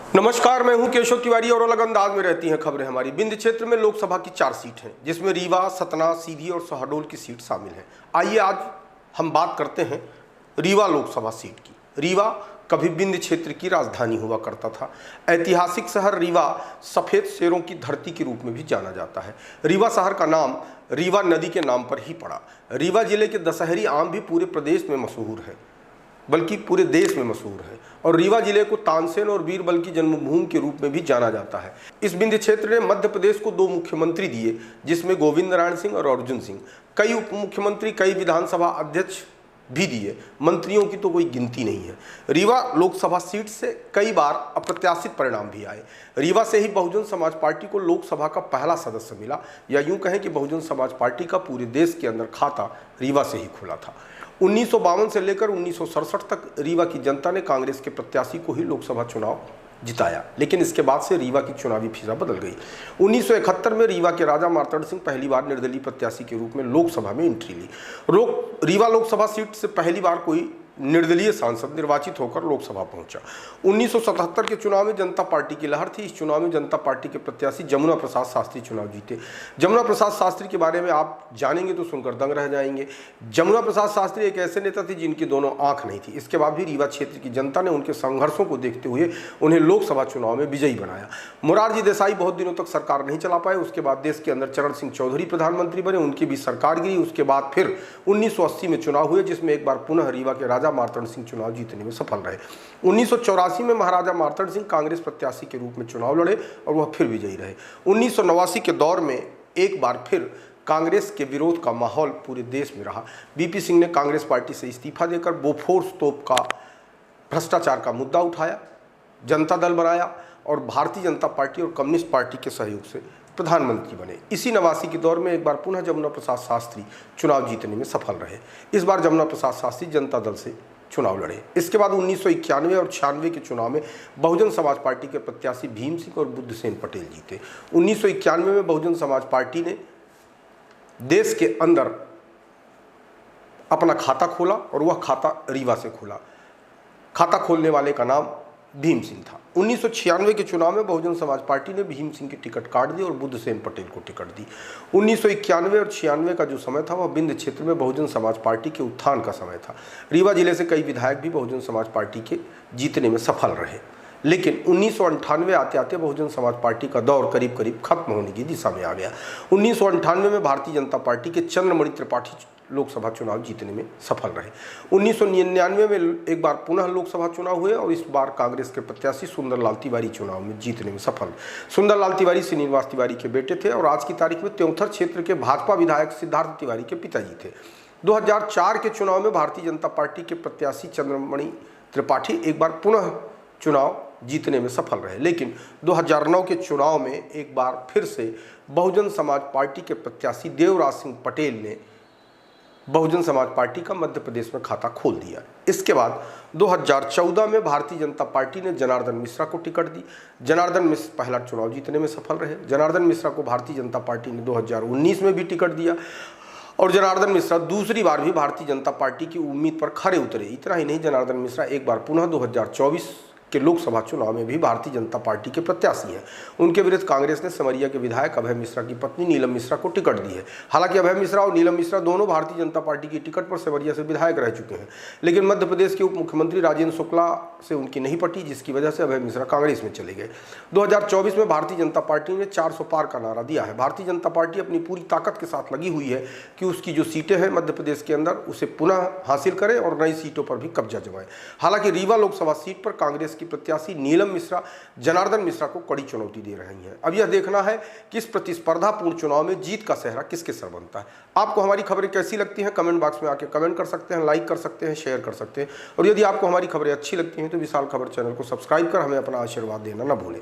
नमस्कार, मैं हूं केशव तिवारी और अलग अंदाज में रहती हैं खबरें हमारी। विंध्य क्षेत्र में लोकसभा की 4 सीट हैं, जिसमें रीवा, सतना, सीधी और शहडोल की सीट शामिल है। आइए आज हम बात करते हैं रीवा लोकसभा सीट की। रीवा कभी विंध्य क्षेत्र की राजधानी हुआ करता था। ऐतिहासिक शहर रीवा सफेद शेरों की धरती के रूप में भी जाना जाता है। रीवा शहर का नाम रीवा नदी के नाम पर ही पड़ा। रीवा जिले के दशहरी आम भी पूरे प्रदेश में मशहूर है, बल्कि पूरे देश में मशहूर है। और रीवा जिले को तानसेन और बीरबल की जन्मभूमि के रूप में भी जाना जाता है। इस विंध्य क्षेत्र ने मध्य प्रदेश को 2 मुख्यमंत्री दिए, जिसमें गोविंद नारायण सिंह और अर्जुन सिंह। कई उप मुख्यमंत्री, कई विधानसभा अध्यक्ष भी दिए। मंत्रियों की तो कोई गिनती नहीं है। रीवा लोकसभा सीट से कई बार अप्रत्याशित परिणाम भी आए। रीवा से ही बहुजन समाज पार्टी को लोकसभा का पहला सदस्य मिला, या यूं कहें कि बहुजन समाज पार्टी का पूरे देश के अंदर खाता रीवा से ही खुला था। 1952 से लेकर 1967 तक रीवा की जनता ने कांग्रेस के प्रत्याशी को ही लोकसभा चुनाव जिताया, लेकिन इसके बाद से रीवा की चुनावी फिजा बदल गई। 1971 में रीवा के राजा मार्तंड सिंह पहली बार निर्दलीय प्रत्याशी के रूप में लोकसभा में एंट्री ली। रीवा लोकसभा सीट से पहली बार कोई निर्दलीय सांसद निर्वाचित होकर लोकसभा पहुंचा। 1977 के चुनाव में जनता पार्टी की लहर थी। इस चुनाव में जनता पार्टी के प्रत्याशी जमुना प्रसाद शास्त्री चुनाव जीते। जमुना प्रसाद शास्त्री के बारे में आप जानेंगे तो सुनकर दंग रह जाएंगे। जमुना प्रसाद शास्त्री एक ऐसे नेता थे जिनकी दोनों आंख नहीं थी। इसके बाद भी रीवा क्षेत्र की जनता ने उनके संघर्षों को देखते हुए उन्हें लोकसभा चुनाव में विजयी बनाया। मोरारजी देसाई बहुत दिनों तक सरकार नहीं चला पाए। उसके बाद देश के अंदर चरण सिंह चौधरी प्रधानमंत्री बने, उनकी भी सरकार गिरी। उसके बाद फिर 1980 में चुनाव हुए, जिसमें एक बार पुनः रीवा के राजा मार्तंड सिंह चुनाव जीतने में सफल रहे। 1984 में महाराजा मार्तंड सिंह कांग्रेस प्रत्याशी के रूप में चुनाव लड़े और वह फिर विजयी रहे। 1989 के दौर में एक बार फिर कांग्रेस के विरोध का माहौल पूरे देश में रहा। बीपी सिंह ने कांग्रेस पार्टी से इस्तीफा देकर बोफोर्स तोप का भ्रष्टाचार का मुद्दा उठाया, जनता दल बनाया और भारतीय जनता पार्टी और कम्युनिस्ट पार्टी के सहयोग से प्रधानमंत्री बने। इसी 89 के दौर में एक बार पुनः जमुना प्रसाद शास्त्री चुनाव जीतने में सफल रहे। इस बार जमुना प्रसाद शास्त्री जनता दल से चुनाव लड़े। इसके बाद 1991 और 96 के चुनाव में बहुजन समाज पार्टी के प्रत्याशी भीम सिंह और बुद्धसेन पटेल जीते। 1991 में बहुजन समाज पार्टी ने देश के अंदर अपना खाता खोला और वह खाता रीवा से खुला। खाता खोलने वाले का नाम भीम सिंह था। 1996 के चुनाव में बहुजन समाज पार्टी ने भीम सिंह की टिकट काट दी और बुद्धसेन पटेल को टिकट दी। 1991 और 96 का जो समय था वह विंध्य क्षेत्र में बहुजन समाज पार्टी के उत्थान का समय था। रीवा जिले से कई विधायक भी बहुजन समाज पार्टी के जीतने में सफल रहे, लेकिन 1998 आते आते बहुजन समाज पार्टी का दौर करीब करीब खत्म होने की दिशा में आ गया। 1998 में भारतीय जनता पार्टी के चंद्रमणि त्रिपाठी लोकसभा चुनाव जीतने में सफल रहे। 1999 में एक बार पुनः लोकसभा चुनाव हुए और इस बार कांग्रेस के प्रत्याशी सुंदरलाल तिवारी चुनाव में जीतने में सफल। सुंदरलाल तिवारी श्रीनिवास तिवारी के बेटे थे और आज की तारीख में त्योंथर क्षेत्र के भाजपा विधायक सिद्धार्थ तिवारी के पिताजी थे। 2004 के चुनाव में भारतीय जनता पार्टी के प्रत्याशी चंद्रमणि त्रिपाठी एक बार पुनः चुनाव जीतने में सफल रहे, लेकिन 2009 के चुनाव में एक बार फिर से बहुजन समाज पार्टी के प्रत्याशी देवराज सिंह पटेल ने बहुजन समाज पार्टी का मध्य प्रदेश में खाता खोल दिया। इसके बाद 2014 में भारतीय जनता पार्टी ने जनार्दन मिश्रा को टिकट दी। जनार्दन मिश्रा पहला चुनाव जीतने में सफल रहे। जनार्दन मिश्रा को भारतीय जनता पार्टी ने 2019 में भी टिकट दिया और जनार्दन मिश्रा दूसरी बार भी भारतीय जनता पार्टी की उम्मीद पर खरे उतरे। इतना ही नहीं, जनार्दन मिश्रा एक बार पुनः 2024 के लोकसभा चुनाव में भी भारतीय जनता पार्टी के प्रत्याशी हैं। उनके विरुद्ध कांग्रेस ने समरिया के विधायक अभय मिश्रा की पत्नी नीलम मिश्रा को टिकट दी है। हालांकि अभय मिश्रा और नीलम मिश्रा दोनों भारतीय जनता पार्टी की टिकट पर समरिया से विधायक रह चुके हैं, लेकिन मध्य प्रदेश के उप मुख्यमंत्री राजेंद्र शुक्ला से उनकी नहीं पटी, जिसकी वजह से अभय मिश्रा कांग्रेस में चले गए। 2024 में भारतीय जनता पार्टी ने 400 पार का नारा दिया है। भारतीय जनता पार्टी अपनी पूरी ताकत के साथ लगी हुई है कि उसकी जो सीटें हैं मध्य प्रदेश के अंदर उसे पुनः हासिल करें और नई सीटों पर भी कब्जा जमाएं। हालांकि रीवा लोकसभा सीट पर कांग्रेस की प्रत्याशी नीलम मिश्रा जनार्दन मिश्रा को कड़ी चुनौती दे रही हैं। अब यह देखना है कि इस प्रतिस्पर्धापूर्ण चुनाव में जीत का सेहरा किसके सर बनता है। आपको हमारी खबरें कैसी लगती हैं कमेंट बॉक्स में आके कमेंट कर सकते हैं, लाइक कर सकते हैं, शेयर कर सकते हैं और यदि आपको हमारी खबरें अच्छी लगती हैं तो विशाल खबर चैनल को सब्सक्राइब कर हमें अपना आशीर्वाद देना न भूलें।